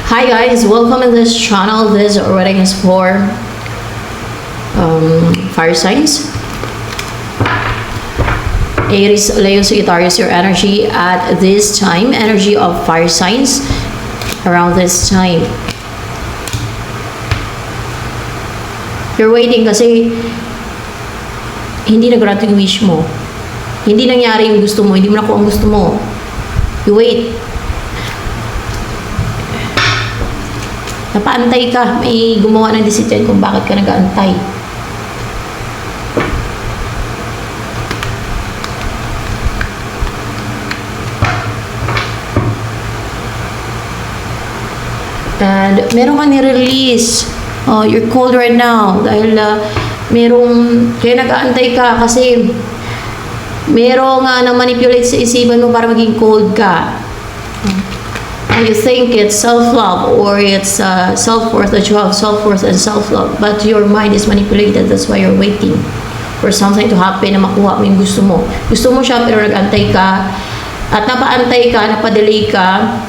Hi guys, welcome in this channel. This reading is for fire signs. Aries, Leo, Sagittarius, your energy at this time. Energy of fire signs around this time. You're waiting kasi hindi nag-grant yung wish mo. Hindi nangyari yung gusto mo. Hindi mo nakuha ang gusto mo. You wait. Napaantay ka. May gumawa ng decision kung bakit ka nag-aantay. And meron ka ni-release. Oh, you're cold right now. Dahil kaya nag-aantay ka kasi merong na-manipulate sa isipan mo para maging cold ka. You think it's self-love or it's self-worth that you have, self-worth and self-love, but your mind is manipulated. That's why you're waiting for something to happen na makuha mo yung gusto mo. Gusto mo siya pero nag-antay ka at napaantay ka, napadelay ka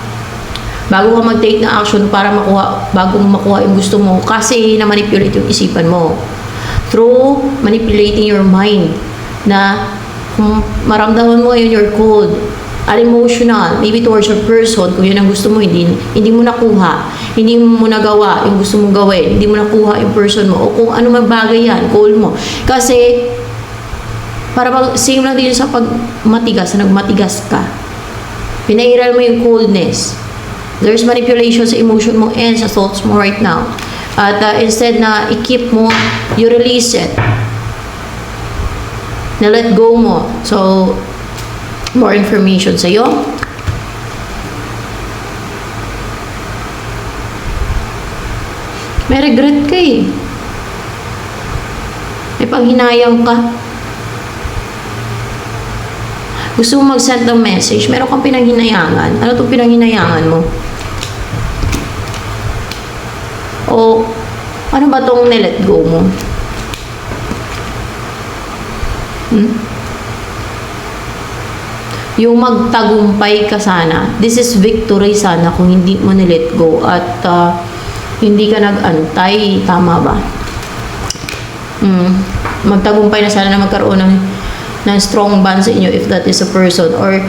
bago ka mag-take na action para bago mo makuha yung gusto mo kasi na-manipulate yung isipan mo through manipulating your mind na kung maramdaman mo yun, you're cold, unemotional, maybe towards your person, kung yun ang gusto mo, hindi mo nakuha, hindi mo nagawa yung gusto mong gawin, hindi mo nakuha yung person mo, o kung ano man bagay yan, cold mo. Kasi, same lang din sa pagmatigas, na nagmatigas ka. Pinairal mo yung coldness. There's manipulation sa emotion mo and sa thoughts mo right now. At instead na i-keep mo, you release it. Na let go mo. So, more information sa'yo. May regret ka eh. May panghinayang ka. Gusto mo mag-send ng message, meron kang pinanghinayangan. Ano itong pinanghinayangan mo? O, ano ba itong nilet go mo? Yung magtagumpay ka sana. This is victory sana kung hindi mo nilet go at hindi ka nag-antay. Tama ba? Magtagumpay na sana na magkaroon ng strong bond sa inyo if that is a person. Or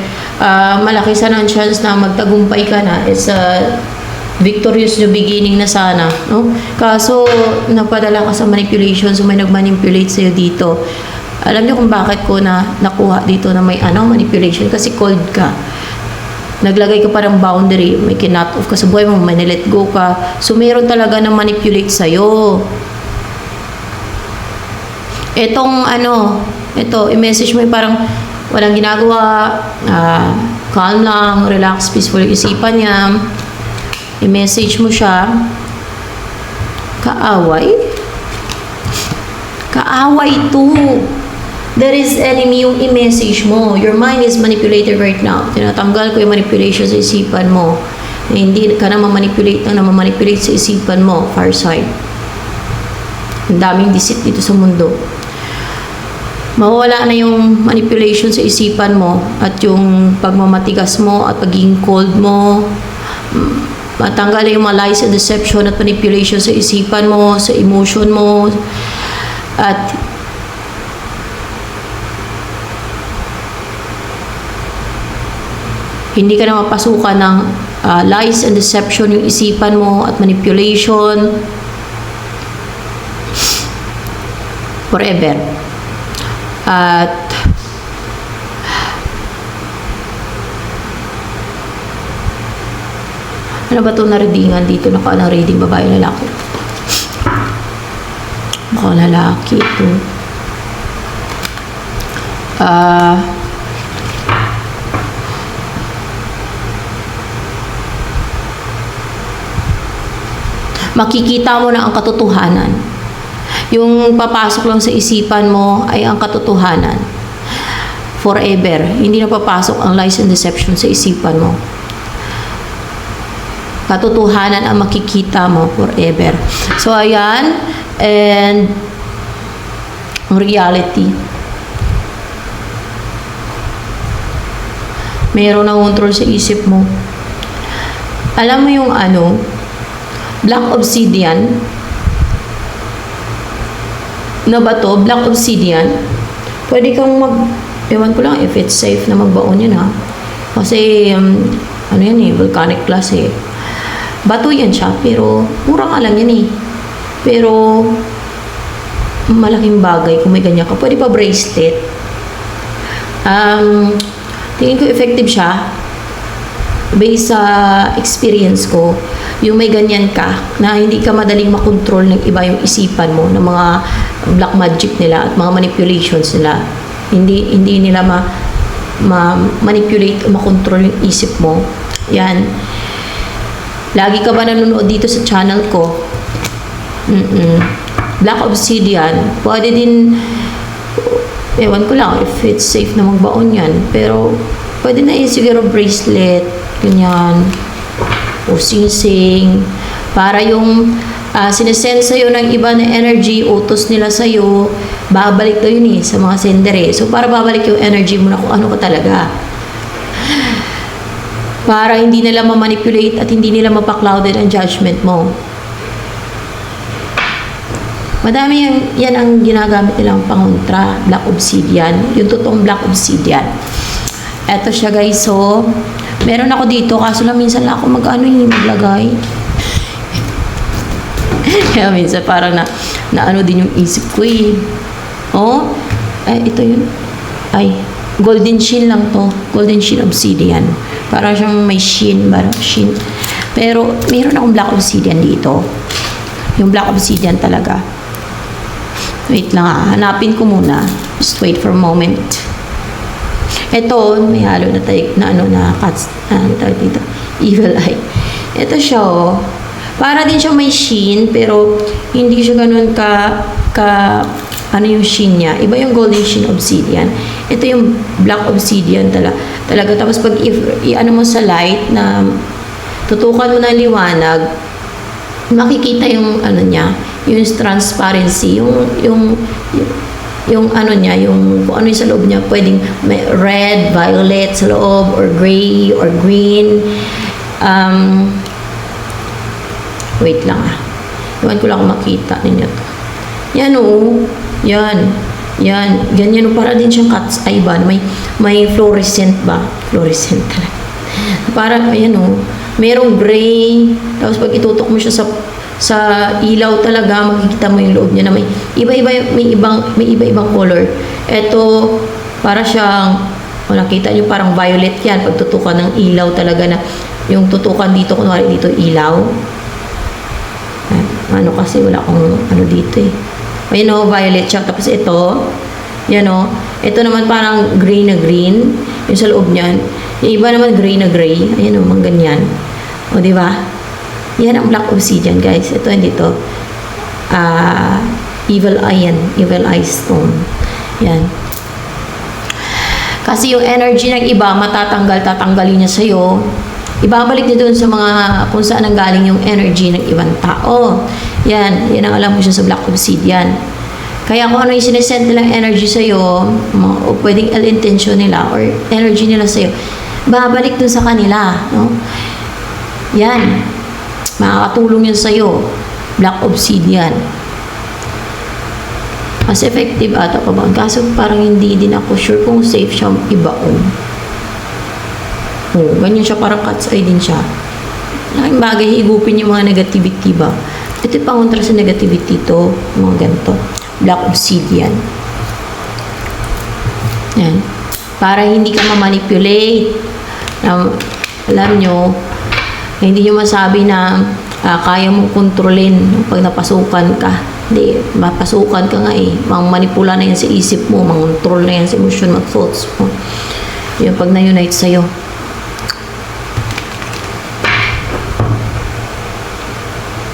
malaki sana ang chance na magtagumpay ka na. It's a victorious new beginning na sana. No? Kaso, napadala ka sa manipulation. So, may nag-manipulate sa'yo dito. Alam niyo kung bakit ko nakuha dito na may manipulation? Kasi cold ka. Naglagay ka parang boundary. May kinut off ka sa buhay mo. May nilet go ka. So, mayroon talaga na manipulate sa'yo. Ito, i-message mo yung parang walang ginagawa. Calm lang, relax, peaceful yung isipan niya. I-message mo siya. Kaaway? Kaaway to. There is enemy yung i-message mo. Your mind is manipulated right now. Tinatanggal ko yung manipulation sa isipan mo. Hindi ka na mamanipulate sa isipan mo. Far side. Ang daming deceit dito sa mundo. Mawawala na yung manipulation sa isipan mo at yung pagmamatigas mo at pagiging cold mo. Matanggal na yung mga lies and deception at manipulation sa isipan mo, sa emotion mo. At hindi ka na mapasukan ng lies and deception yung isipan mo at manipulation forever. At ano ba itong nareadingan dito? Naka reading babae lalaki. Mukhang lalaki ito. Makikita mo na ang katotohanan. Yung papasok lang sa isipan mo ay ang katotohanan. Forever. Hindi na papasok ang lies and deception sa isipan mo. Katotohanan ang makikita mo forever. So, ayan. And reality. Mayroon na control sa isip mo. Alam mo yung Black obsidian na bato, black obsidian. Pwede kang ewan ko lang if it's safe na magbaon yan ha. Kasi, ano yan eh, volcanic glass eh. Bato yan siya, pero mura nga lang yan eh. Pero, malaking bagay kung may ganyan ka. Pwede pa bracelet. Tingin ko effective siya. Based sa experience ko, yung may ganyan ka, na hindi ka madaling makontrol ng iba yung isipan mo, ng mga black magic nila at mga manipulations nila. Hindi nila manipulate o makontrol yung isip mo. Yan. Lagi ka ba nanonood dito sa channel ko? Black obsidian. Pwede din, ewan ko lang if it's safe na magbaon yan. Pero, pwede na siguro bracelet, ganyan, o sing-sing. Para yung sinesend sa'yo ng iba na energy, utos nila sa'yo, babalik daw yun eh, sa mga sender eh. So, para babalik yung energy mo na kung ano ka talaga. Para hindi nila ma-manipulate at hindi nila mapa-clouded ang judgment mo. Madami yan ang ginagamit nilang pangontra, black obsidian, yung totoong black obsidian. Eto siya guys, so, meron ako dito, kaso lang minsan lang ako maglagay. Kaya minsan parang na ano din yung isip ko eh. Oh, ito yun. Ay, golden sheen lang to. Golden sheen obsidian. Parang siyang may sheen, sheen. Pero, meron akong black obsidian dito. Yung black obsidian talaga. Wait lang hanapin ko muna. Just wait for a moment. Ito, may halo na tayo, na cuts, tawag dito, evil eye. Ito siya, oh. Para din siya may sheen, pero hindi siya ganun ano yung sheen niya. Iba yung golden sheen obsidian. Ito yung black obsidian talaga. Tapos pag ano mo sa light, na tutukan mo na liwanag, makikita yung ano niya, yung transparency, yung ano niya, yung kung ano yung sa loob niya, pwedeng may red, violet sa loob, or gray, or green. Wait lang Iwan ko lang kung makita ninyo to. Yan o. Yan. Ganyan o. Para din siyang cat's eye ba? May fluorescent ba? Fluorescent talaga. Parang, ayan o. Merong gray. Tapos pag itutok mo siya sa ilaw talaga, makikita mo yung loob niya na may iba-ibang color. Ito, para siyang, nakita niyo parang violet yan. Pag tutukan ng ilaw talaga na, yung tutukan dito, kunwari dito ilaw. Ano kasi wala akong ano dito eh. Ayun o, violet siya. Tapos ito, yan o. Ito naman parang gray na green. Yung sa loob niyan. Yung iba naman gray na gray. Ayan o, mga ganyan. O, di ba? Yan ang black obsidian, guys. Ito, hindi to. Evil eye yan. Evil eye stone. Yan. Kasi yung energy ng iba, tatanggalin niya sa'yo. Ibabalik niya doon sa mga kung saan ang galing yung energy ng ibang tao. Yan ang alam mo siya sa black obsidian. Kaya kung ano yung sinesend nilang energy sa'yo, o pwedeng intention nila or energy nila sa'yo, babalik doon sa kanila. No? Yan. Makakatulong yun sa'yo. Black obsidian. Mas effective ata pa ba? Kaso parang hindi din ako sure kung safe siya ibaon. Oh, ganyan siya, parang cat's eye din siya. Laking bagay, higupin yung mga negativity ba. Ito yung pangontra sa negativity to, mga ganito. Black obsidian. Yan. Para hindi ka ma-manipulate. Alam nyo, hindi nyo masabi na kaya mong kontrolin pag napasukan ka. Hindi, mapasukan ka nga eh. Manipula na yan sa isip mo, mangontrol na yan sa emotion mo, thoughts mo. Yung pag na-unite sa'yo.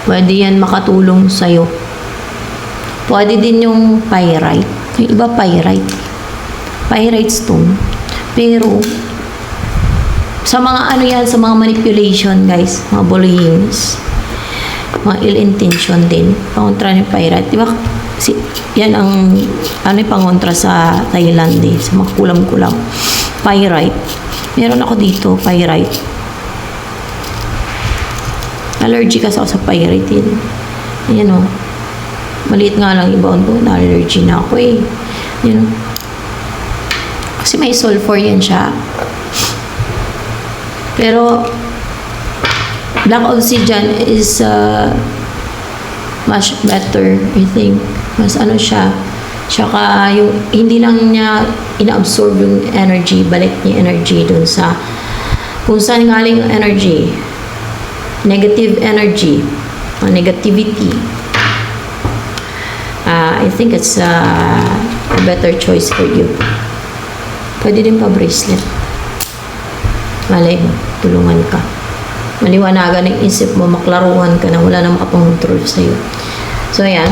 Pwede yan makatulong sa'yo. Pwede din yung pyrite. Yung iba pyrite. Pyrite stone. Pero, sa mga ano yan, sa mga manipulation, guys, mga bullyings, mga ill intention din, pangontra ng pyrite. Diba? Yan ang yung pangontra sa Thailand eh, sa mga kulam-kulam. Pyrite. Meron ako dito, pyrite. allergy kasi ako sa pyridine. Ayan o. Maliit nga lang yung baon ko. Na-allergy na ako eh. Ayan o. Kasi may sulfur yan siya. Pero, black obsidian is much better, I think. Mas ano siya. Tsaka yung hindi lang niya ina-absorb yung energy, balik niya energy dun sa kung saan galing yung energy. Negative energy, negativity. I think it's a better choice for you. Pwede din pa bracelet. Malay mo, tulungan ka. Maliwanagan ang isip mo, maklaruhan ka na wala na makapangontrol sa'yo. So, ayan.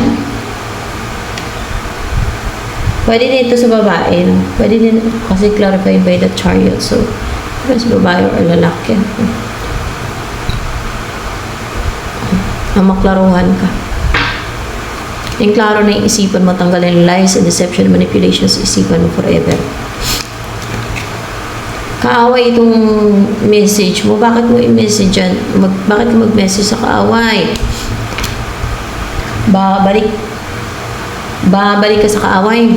Pwede din ito sa babae, no? Pwede din, kasi clarified by the chariot. So, sa babae or lalaki. Maklaruhan ka. Yung klaro na yung isipan mo, tanggalin lies and deception, manipulations, isipan mo forever. Kaaway itong message mo. Bakit mo i-message yan? Bakit ka mag-message sa kaaway? Babalik ka sa kaaway.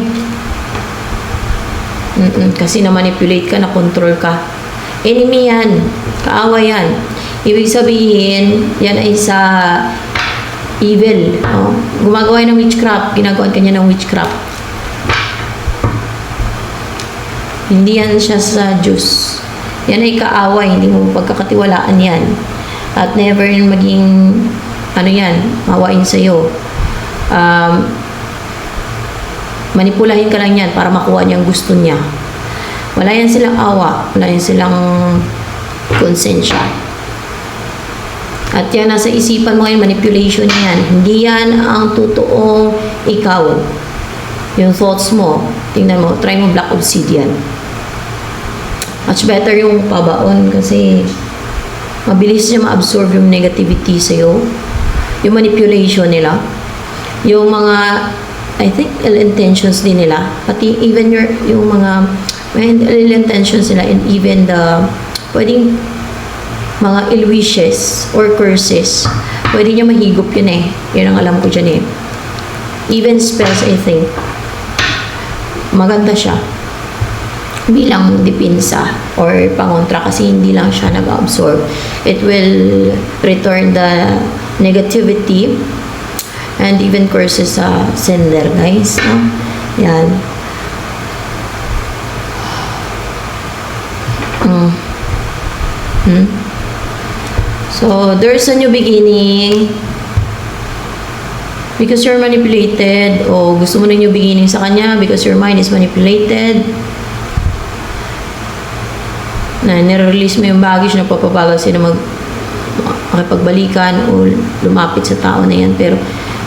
Kasi na-manipulate ka, na-control ka. Enemy yan. Kaaway yan. Ibig sabihin, yan ay sa evil. Oh. Gumagawa ng witchcraft. Ginagawa ka niya ng witchcraft. Hindi yan siya sa Diyos. Yan ay kaaway. Hindi mo pagkakatiwalaan yan. At never maging, mawain sa'yo. Manipulahin ka lang yan para makuha niyang gusto niya. Wala yan silang awa. Wala yan silang konsensya. At yan, nasa isipan mo ngayon, manipulation yan. Hindi yan ang totoong ikaw. Yung thoughts mo, tingnan mo, try mo black obsidian. Much better yung pabaon kasi mabilis niya ma-absorb yung negativity sa'yo. Yung manipulation nila. Yung mga, I think, ill intentions din nila. Pati even yung mga ill intentions nila and even the, pwedeng mga ill wishes or curses. Pwede niya mahigop yun eh. Yun ang alam ko dyan eh. Even spells, I think. Maganda siya. Bilang dipinsa or pangontra kasi hindi lang siya nag-absorb. It will return the negativity and even curses sa sender, guys. No? Yan. So, there's a new beginning. Because you're manipulated, o gusto mo na new beginning sa kanya because your mind is manipulated. Na nire-release mo yung baggage na papabagal sila makipagbalikan o lumapit sa tao na yan. Pero,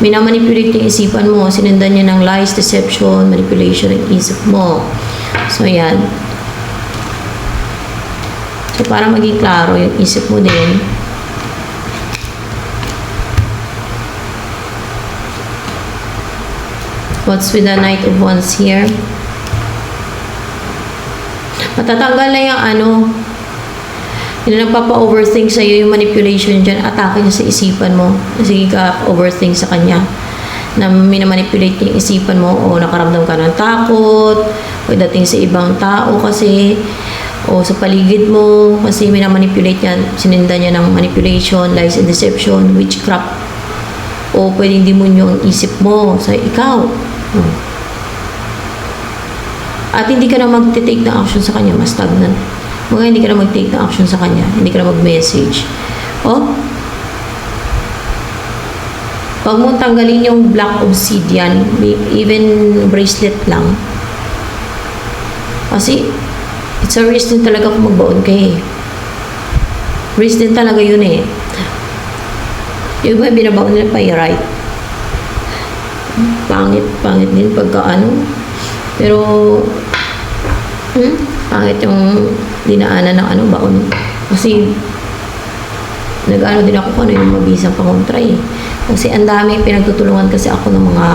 minamanipulate yung isipan mo. Sinundan niya ng lies, deception, manipulation ng isip mo. So, yan. So, para maging klaro yung isip mo din, what's with the Knight of Wands here? Matatanggal na yung yung nagpapa-overthink sa'yo, yung manipulation dyan, atake niya sa isipan mo. Sige ka, overthink sa kanya. Na minamanipulate yung isipan mo o nakaramdam ka ng takot o dating sa ibang tao kasi o sa paligid mo kasi minamanipulate yan, sininda niya ng manipulation, lies and deception, witchcraft o pwedeng demonyo ang isip mo sa ikaw. At hindi ka na mag-take ng action sa kanya, mas stagnant. Mga hindi ka na mag-take ng action sa kanya, hindi ka na mag-message. Pag mo tanggalin yung black obsidian, even bracelet lang, kasi it's a risk din talaga kung magbaon ka eh. Risk din talaga yun eh. Yung iba binabaon nila pyrite. Pangit din pagka pero pangit yung dinaanan ng baon. Kasi din ako kung yung mabisang pangontra eh. Kasi ang dami pinagtutulungan kasi ako ng mga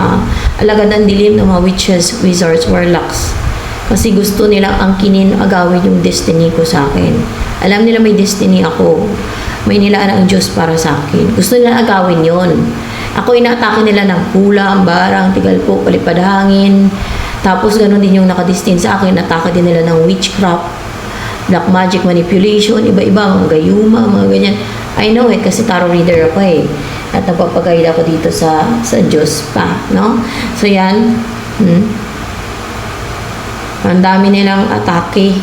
alagad ng dilim ng mga witches, wizards, warlocks. Kasi gusto nilang angkinin, agawin yung destiny ko sa akin. Alam nila may destiny ako. may nilaan ang Diyos para sa akin. Gusto nila agawin yon. Ako, inaatake nila ng kulam, barang, tigal po, palipad hangin. Tapos ganun din yung nakadistin sa akin, atake din nila ng witchcraft, black magic manipulation, iba-iba, mga gayuma, mga ganyan. I know it kasi tarot reader ako eh. At napapagayad ako dito sa Diyos pa, no? So yan, ang dami nilang atake.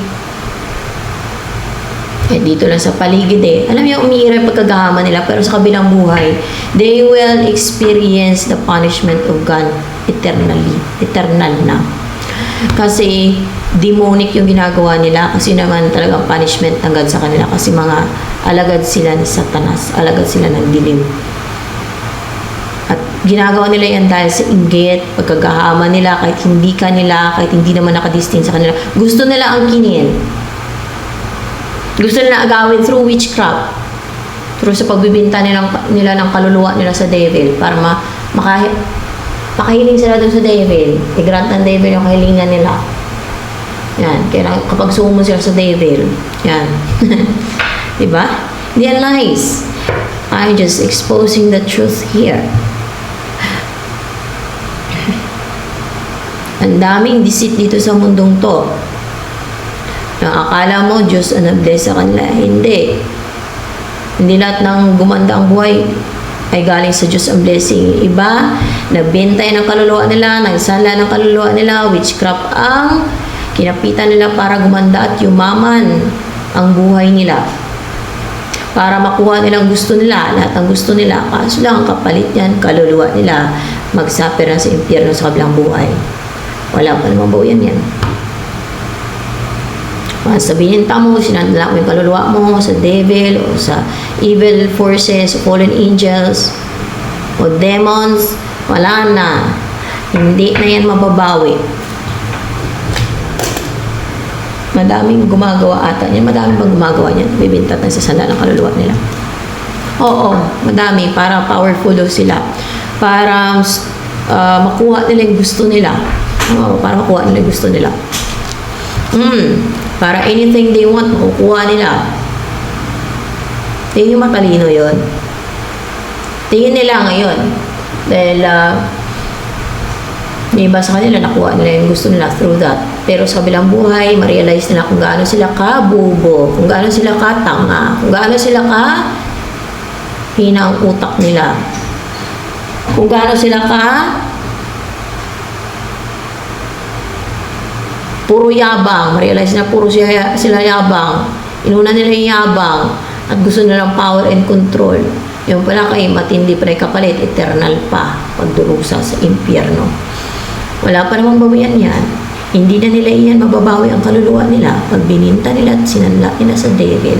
Eh, dito lang sa paligid eh. Alam niyo, umiira yung pagkagahama nila, pero sa kabilang buhay, they will experience the punishment of God eternally. Eternal na. Kasi, demonic yung ginagawa nila, kasi naman talagang punishment ng God sa kanila, kasi mga alagad sila ni Satanas, alagad sila ng dilim. At ginagawa nila yan dahil sa inggit, pagkagahama nila, kahit hindi kanila, kahit hindi naman nakadistin sa kanila. Gusto nila angkinin. Gusto nila agawin through witchcraft. Through sa pagbibinta nila ng kaluluwa nila sa devil para makahiling sila dun sa devil. I-grant ng devil yung kahilingan nila. Yan. Kaya kapag sumo sila sa devil, yan. Diba? Hindi yan nice. I'm just exposing the truth here. Ang daming deceit dito sa mundong to. Akala mo, Diyos ang nag-bless sa kanila. Hindi. Hindi lahat ng gumanda ang buhay ay galing sa Diyos ang blessing. Iba, nagbentay ng kaluluwa nila, nagsala ng kaluluwa nila, witchcraft ang kinapitan nila para gumanda at yumaman ang buhay nila. Para makuha nilang gusto nila, lahat ng gusto nila. Kaso lang, kapalit yan, kaluluwa nila, magsuffer na sa impyerno sa kabilang buhay. Wala pa namang bawian yan. Sabihin mo, sinadala mo yung kaluluwa mo sa devil o sa evil forces, fallen angels o demons, wala na. Hindi na yan mababawi. Madaming gumagawa ata niyan. Madaming bang gumagawa niyan? Bibintat na sa sandal ng kaluluwa nila. Oo, madami. Para powerful daw sila. Para makuha nila yung gusto nila. Oo, para makuha nila yung gusto nila. Para anything they want, makukuha nila. Tingin yung matalino yun. Tingin nila ngayon. Dahil may iba sa kanila, nakuha nila yung gusto nila through that. Pero sa kabilang buhay, ma-realize nila kung gaano sila kabubo, kung gaano sila katanga, kung gaano sila hina ang utak nila. Kung gaano sila puro yabang, ma-realize na puro sila yabang. Inuna nila yung yabang at gusto nilang power and control. Yung pala kay matindi pa rin kapalit, eternal pa, pagdurusa sa impyerno. Wala pa namang bawian yan. Hindi na nila iyan mababawi ang kaluluwa nila pag bininta nila at sinanla nila sa devil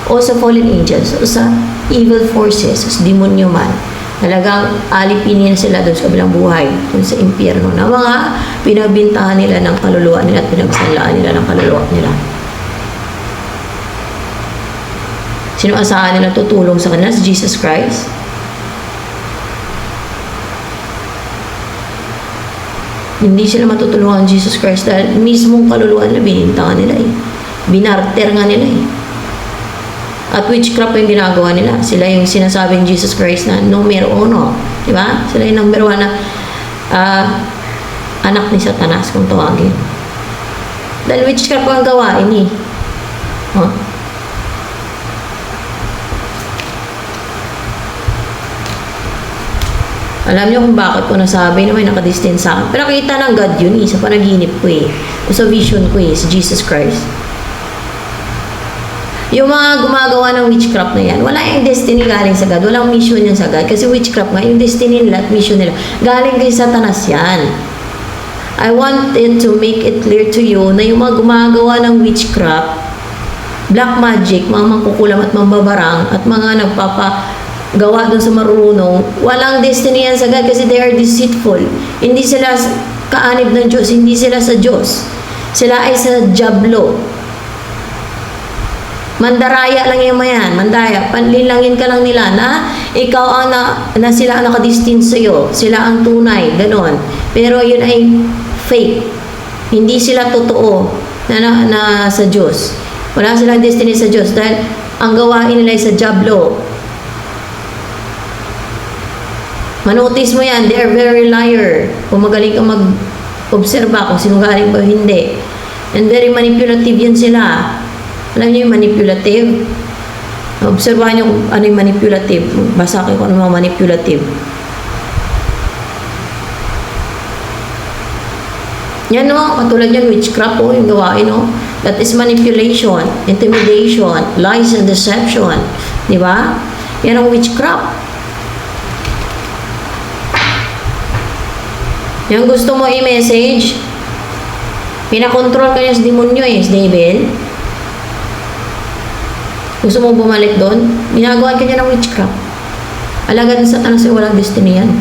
o sa fallen angels o sa evil forces, sa demonyo man. Talagang alipinin sila doon sa kabilang buhay, doon sa impyerno na mga pinagbintahan nila ng kaluluwa nila at pinagsanlaan nila ng kaluluwa nila. Sino asahan nila tutulong sa kanila? Si Jesus Christ? Hindi sila matutulungan ng Jesus Christ dahil mismong kaluluwa nila binintahan nila eh. Binarter nga nila eh. At witchcraft yung ginagawa nila. Sila yung sinasabing Jesus Christ na numero uno. Diba? Sila yung number one na anak ni Satanas kung tawagin. Dahil witchcraft ang gawain eh. Huh? Alam niyo kung bakit ko nasabi na may nakadistance sa akin. Pero kita ng God yun eh, sa panaginip ko eh. O sa vision ko eh, si Jesus Christ. Yung mga gumagawa ng witchcraft na yan, wala yung destiny galing sa God. Walang mission yan sa God. Kasi witchcraft nga, yung destiny nila at mission nila, galing kay Satanas yan. I wanted to make it clear to you na yung mga gumagawa ng witchcraft, black magic, mga mangkukulam at mambabarang, at mga nagpapagawa dun sa marunong, walang destiny yan sa God kasi they are deceitful. Hindi sila kaanib ng Diyos, hindi sila sa Diyos. Sila ay sa Diablo. Mandaraya lang yung mayan, mandaya, panlilangin ka lang nila na ikaw ang na sila ang nakadistin sa'yo, sila ang tunay, ganon. Pero yun ay fake. Hindi sila totoo na sa Diyos. Wala silang destiny sa Diyos dahil ang gawain nila ay sa jablo. Manotice mo yan, they are very liar. Kung magaling ka mag-obserba kung sinungaling ba o hindi. And very manipulative yan sila. Alam niyo yung manipulative? Obserbahan niyo kung ano yung manipulative. Basa kayo kung ano mga manipulative. Yan no, katulad yan, witchcraft yung gawain no. That is manipulation, intimidation, lies and deception. Di ba? Yan ang witchcraft. Yung gusto mo i-message, pinakontrol ka niya sa demonyo sa devil. Gusto mo bumalik doon, ginagawa ka niya ng witchcraft. Alagad sa Satanas ay walang destiny yan.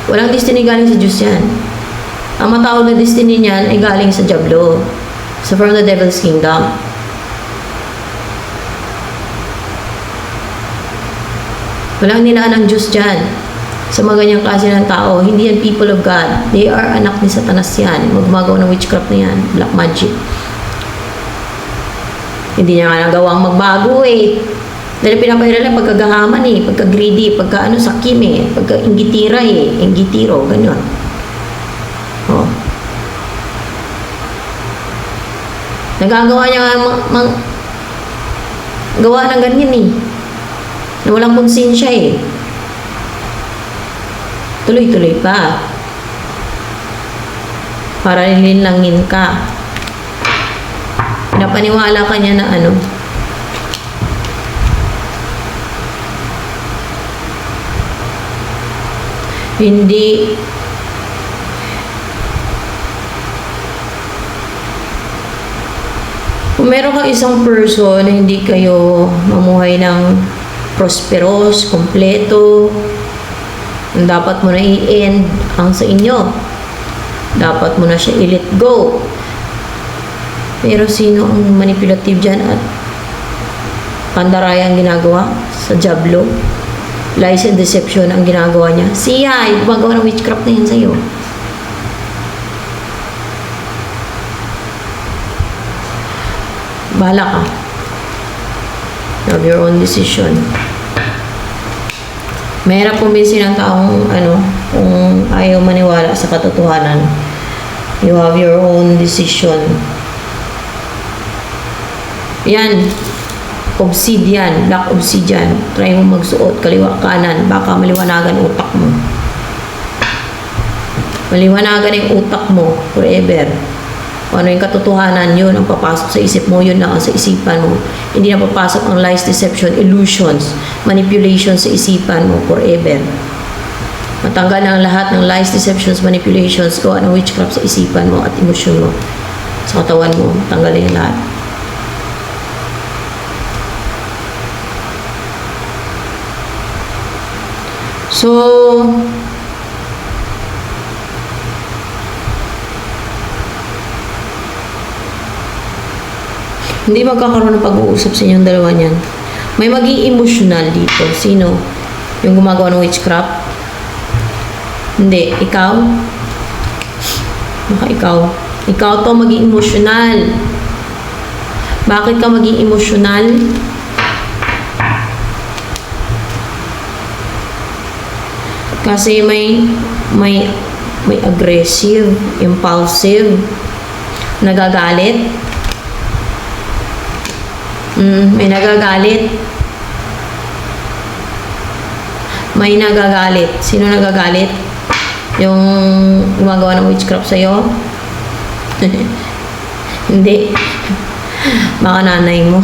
Walang destiny galing sa Diyos yan. Ang matawag na destiny niyan ay galing sa Diablo. So from the devil's kingdom. Walang nilaan ng Diyos dyan. Sa mga ganyang klase ng tao, hindi yan people of God. They are anak ni Satanas yan. Magmagaw ng witchcraft na yan. Black magic. Hindi niya nga nagawang magbago Dahil pinapahiralan pagkagahaman pagka-greedy, pagka sakim pagka-inggitira inggitiro, ganyan. Oh. Nagagawa niya nga gawa ng ganyan na walang konsensya tuloy-tuloy pa para nilinlangin ka. Pinapaniwala ka niya na hindi kung meron kang isang person na hindi kayo mamuhay ng prosperous, kompleto, dapat mo na i-end ang sa inyo. Dapat mo na siya i-let go. Pero sino ang manipulative dyan at pandaraya ang ginagawa sa Diablo? Lies and deception ang ginagawa niya. Siya, gumagawa ng witchcraft na yan sa'yo. Bahala ka. Have your own decision. Mahirap kumbinsin ng taong kung ayaw maniwala sa katotohanan. You have your own decision. Yan. Obsidian. Black obsidian. Try mo magsuot. Kaliwa kanan. Baka maliwanagan utak mo. Maliwanagan yung utak mo forever. Kung ano yung katotohanan, yun ang papasok sa isip mo, yun lang ang sa isipan mo. Hindi na papasok ang lies, deception, illusions, manipulation sa isipan mo forever. Matanggal na ang lahat ng lies, deceptions, manipulations, gawa ng witchcraft sa isipan mo at emosyon mo. Sa katawan mo, matanggal na yung lahat. So, hindi magkakaroon ng pag-uusap sa inyong dalawa niyan. May maging emotional dito. Sino? Yung gumagawa ng witchcraft? Hindi. Ikaw? Baka ikaw. Ikaw to maging emotional. Bakit ka maging emotional? Kasi may aggressive, impulsive, nagagalit. May nagagalit. May nagagalit. Sino nagagalit? Yung gumagawa ng witchcraft sa'yo? Hindi. Baka nanay mo.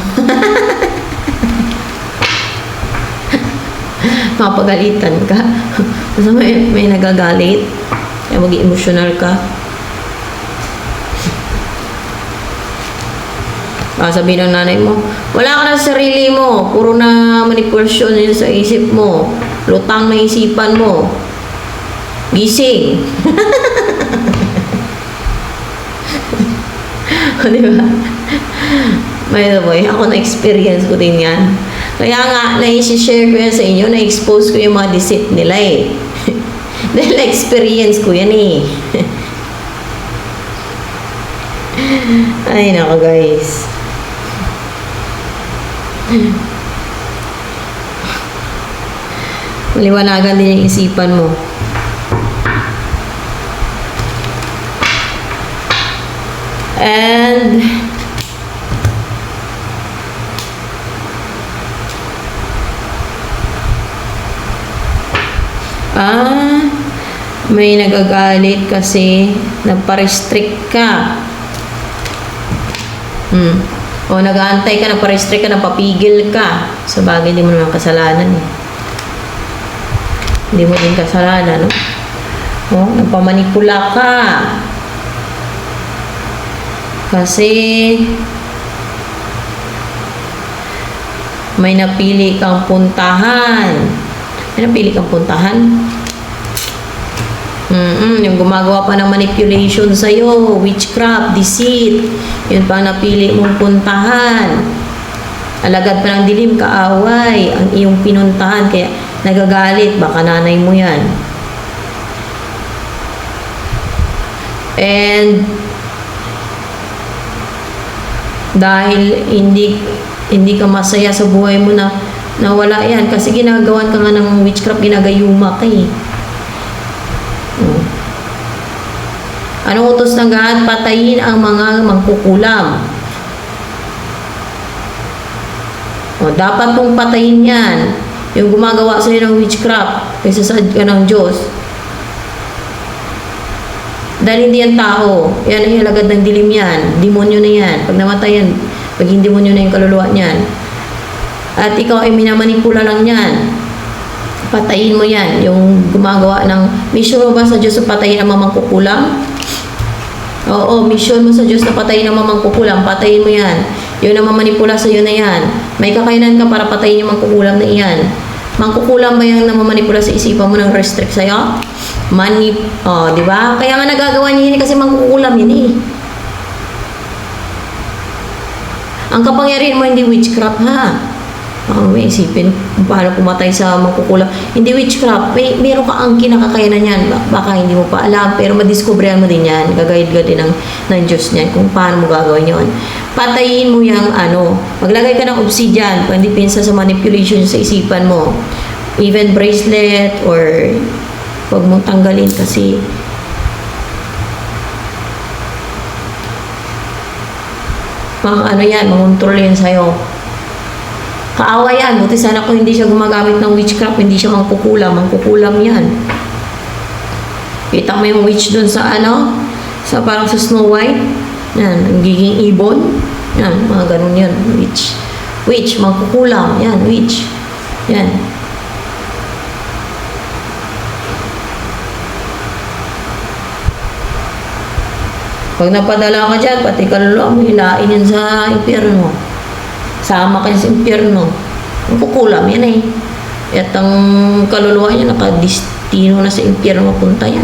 Mapagalitan ka. Kasi may nagagalit. Kaya maging emotional ka. Sabihin ng nanay mo, wala ka na sa sarili mo. Puro na manipulation yun sa isip mo. Lutang na isipan mo. Gising. Di ba? By the way, ako na-experience ko din yan. Kaya nga, na-share ko yan sa inyo, na-expose ko yung mga deceit nila Dahil na-experience ko yan Ay, nako guys. Maliwanagan din yung isipan mo. And may nagagalit kasi nagpa-restrict ka. O nag-aantay ka, nagpa-restrict ka, nagpapigil ka. Sa bagay, hindi mo naman kasalanan eh. Hindi mo din kasalanan, no? O, nagpamanipula ka. Kasi may napili kang puntahan. May napili kang puntahan? Yung gumagawa pa ng manipulation sa'yo, witchcraft, deceit, yun pa ang napili mong puntahan. Alagad pa ng dilim, kaaway, ang iyong pinuntahan, kaya nagagalit, baka nanay mo yan. And dahil hindi ka masaya sa buhay mo na wala yan, kasi ginagawan ka nga ng witchcraft, ginagayuma ka eh. Anong utos ng God? Patayin ang mga mangkukulam. Dapat mong patayin yan. Yung gumagawa sa'yo ng witchcraft, kaysa sa ka ng Diyos. Dahil hindi yan tao. Yan ay halagad ng dilim yan. Demonyo na yan. Pag namatay yan, paging demonyo na yung kaluluwa niyan. At ikaw ay minamanipula lang yan. Patayin mo yan. Yung gumagawa ng mission mo ba sa Diyos na patayin ang mamangkukulam? Oo, mission mo sa Diyos na patayin ang mamangkukulam. Patayin mo yan. Yung namamanipula sa iyo na yan. May kakayanan ka para patayin yung mangkukulam na iyan. Mangkukulam ba yung namamanipula sa isipan mo ng restrict sa'yo? Di ba? Kaya nga nagagawa niya yun kasi mangkukulam yun eh. Ang kapangyarihan mo hindi witchcraft ha. Baka may isipin kung paano pumatay sa mangkukulam. Hindi witchcraft. Meron ka ang kinakakayanan yan. Baka hindi mo pa alam, pero madiscoveryan mo din yan. Gagayid ka din ng Diyos niyan kung paano mo gagawin yun. Patayin mo yung maglagay ka ng obsidian, pwede pinsa sa manipulation sa isipan mo. Even bracelet or huwag mong tanggalin kasi mangontrol yan sa'yo. Kaawa yan. Buti sana kung hindi siya gumagamit ng witchcraft, hindi siya mangkukulam. Mangkukulam yan. Kita mo yung witch dun sa parang sa Snow White. Yan, nagiging ibon. Yan, mga ganun yan. Witch. Witch, mangkukulam. Yan, witch. Yan. Pag napadala ka dyan, pati kaluluwa mo, hilain yan sa impyerno. Sama kayo sa impyerno. Ang kukulam yan eh. At ang kaluluwa niya nakadistino na sa impyerno mapunta yan.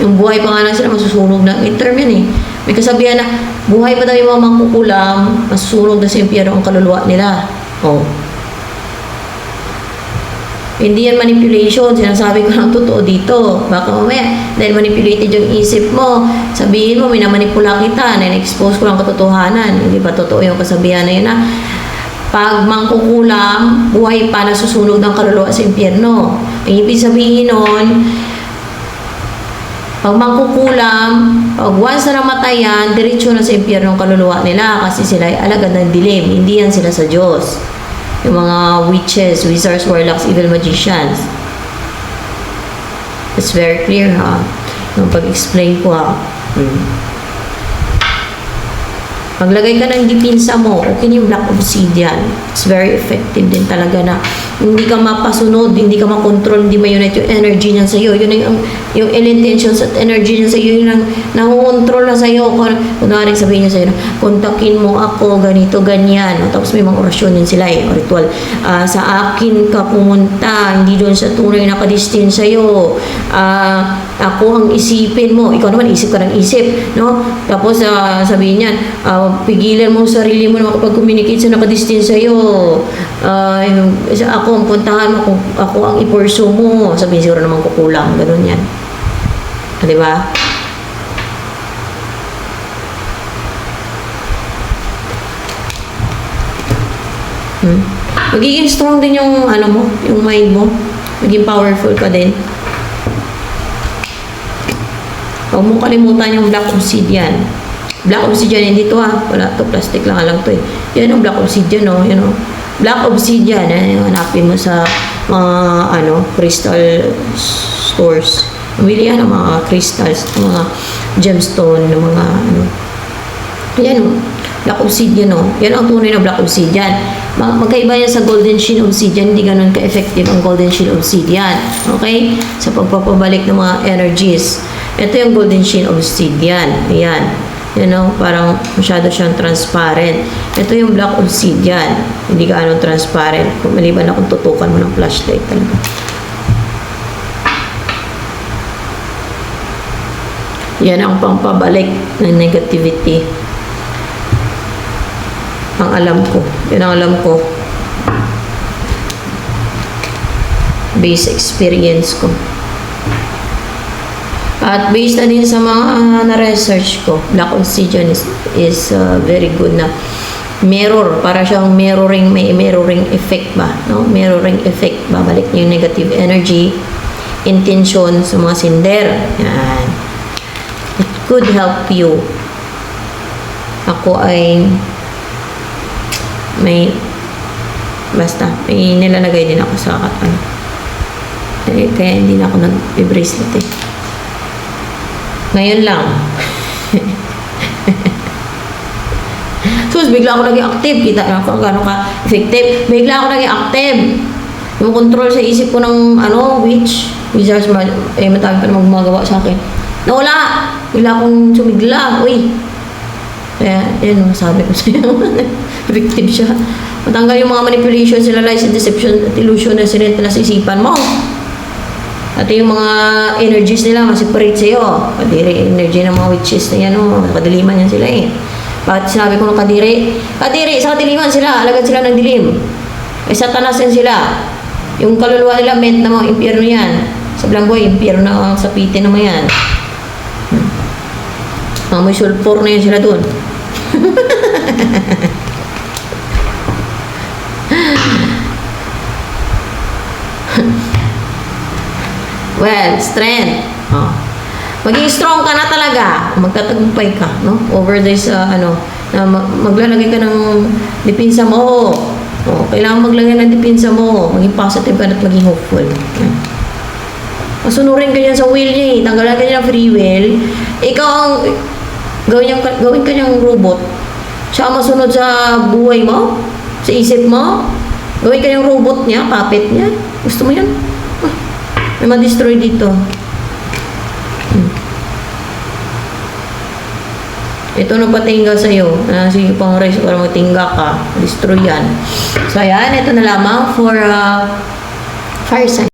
Yung buhay pa nga lang sila, masusunog na. May term yan eh. May kasabihan na buhay pa daw yung mga mangkukulam, masusunog na sa impyerno ang kaluluwa nila. Hindi yan manipulation. Sinasabi ko lang totoo dito. Baka mamaya, dahil manipulated yung isip mo, sabihin mo, may namanipula kita, na-expose ko lang katotohanan. Hindi ba totoo yung kasabihan na yun na pag mangkukulam, buhay pa nasusunog ng kaluluwa sa impyerno. Ang ibig sabihin nun, pag mangkukulam, pag once na namatayan, diretso na sa impyerno ang kaluluwa nila kasi sila ay alagad ng dilim. Hindi yan sila sa Diyos. Yung mga witches, wizards, warlocks, evil magicians. It's very clear ha. Yung pag-explain ko ha. Maglagay ka ng dipinsa mo, okay yung black obsidian. It's very effective din talaga na hindi ka mapasunod, hindi ka makontrol, hindi ma-unite yung energy niyan sa'yo. Yun yung intentions at energy niyan sa'yo, yun ang nangontrol na sa'yo. Kunwari sabihin niya sa'yo, kontakin mo ako, ganito, ganyan. Tapos may mga orasyon din sila ritual. Sa akin ka pumunta, hindi doon sa tunay na kadistin sa'yo. Ako ang isipin mo. Ikaw naman, isip ka ng isip. No? Tapos sabihin niyan, pigilan mo sarili mo na makapag-communicate sa nakadistin sa'yo. Ako ang puntahan mo, kung ako ang i-pursue mo, sabihin siguro naman kukulang, ganun yan. Diba? Magiging strong din yung ano mo, yung mind mo. Maging powerful ka din. Huwag mong kalimutan yung black obsidian. Black obsidian, hindi to wala to, plastic lang to eh. Yan yung black obsidian, no? Yan, no? Black obsidian, yung hanapin mo sa mga crystal stores. Mamili yan ng mga crystals, ng mga gemstone, ng mga yan, no? Black obsidian, no? Yan ang tunay na black obsidian. Magkaiba yan sa golden sheen obsidian, hindi ganun ka-effective ang golden sheen obsidian. Okay? Sa pagpapabalik ng mga energies. Ito yung golden sheen obsidian. Ayan. Parang masyado siyang transparent. Ito yung black obsidian. Hindi gaano transparent. Kung maliban na kung tutukan mo ng flashlight talaga. Yan ang pampabalik ng negativity. Ang alam ko. Yan ang alam ko. Base experience ko. At based na din sa mga na-research ko, black obsidian is very good na mirror. Para siyang mirroring, may mirroring effect ba? No? Mirroring effect. Babalik niyo yung negative energy, intention sa mga sinder. Yan. It could help you. Ako ay may nilalagay din ako sa kaya hindi na ako nag-bracelet eh. Ngayon lang. Sus, bigla ako naging active. Kita na kung gano'n ka effective. Bigla ako naging active. Yung control sa isip ko ng wizards, matawag pa naman gumagawa sa akin. Nawala. Bigla akong sumigla. Uy. Kaya, yan sabi ko sa'yo. Effective siya. Matanggal yung mga manipulation, sila lies and deception at illusion na sinenta na sa isipan mo. At yung mga energies nila, ma-separate sa'yo. Kadiri, energy ng mga witches na yan, kadiliman yan sila eh. Bakit sinabi ko ng kadiri? Kadiri, sa kadiliman sila, alagad sila ng dilim. Ay satanas yan sila. Yung kaluluwa nila, meant na mga impyerno yan. Sa Blangoy, impyerno na sa piti naman yan. Mga may sulfur na yan sila dun. Well, strength. Maging strong ka na talaga. Magtatagumpay ka, no? Over this, na maglalagay ka ng depensa mo. Kailangan maglagay ng depensa mo. Maging positive ka at maging hopeful. Masunurin ka niyan sa will niya eh. Tanggalan ka niya ng free will. Ikaw ang gawin ka niyang robot. Siya ang masunod sa buhay mo, sa isip mo. Gawin ka niyang robot niya, puppet niya. Gusto mo yan? May ma-destroy dito. Ito na patingga sa'yo. Sige pang race para magtingga ka. Destroy yan. So, ayan. Ito na lamang for fire sign.